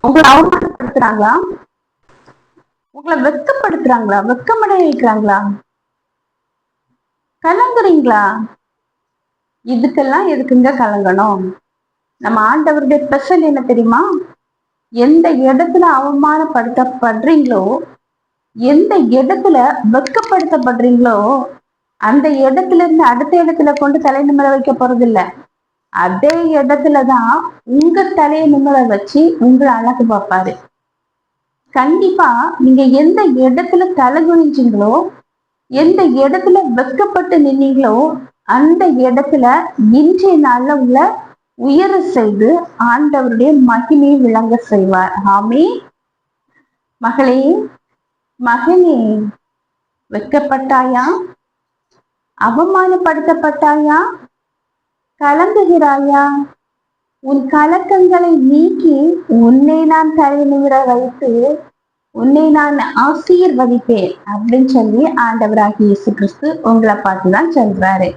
உங்களை அவமானப்படுத்துறாங்களா? உங்களை வெக்கப்படுத்துறாங்களா? வெக்கமடைய வைக்கிறாங்களா? கலங்குறீங்களா? இதுக்கெல்லாம் எதுக்குங்க கலங்கணும்? நம்ம ஆண்டவருடைய ஸ்பெஷல் என்ன தெரியுமா? எந்த இடத்துல அவமானப்படுத்தப்படுறீங்களோ, எந்த இடத்துல வெக்கப்படுத்தப்படுறீங்களோ, அந்த இடத்துல இருந்து அடுத்த இடத்துல கொண்டு தலை நிமிர வைக்க போறது இல்ல. அதே இடத்துலதான் உங்க தலையை நிமிர வச்சு உங்களை அழகு பார்ப்பாரு. கண்டிப்பா நீங்க எந்த இடத்துல தலை குனிஞ்சீங்களோ, எந்த இடத்துல வெக்கப்பட்டு நின்னீங்களோ, அந்த இடத்துல இன்றைய நாள்ல உள்ள உயர செய்து ஆண்டவருடைய மகிமையை விளங்க செய்வார். ஆமே. மகளே, மகனே, வெக்கப்பட்டாயா? அவமானப்படுத்தப்பட்டாயா? கலங்குகிறாயா? உன் கலக்கங்களை நீக்கி உன்னை நான் தலை நிமிர வைத்து உன்னை நான் ஆசீர்வதிப்பேன் அப்படின்னு சொல்லி ஆண்டவராகிய இயேசு கிறிஸ்து உங்களை பார்த்துதான் சொல்றாரு.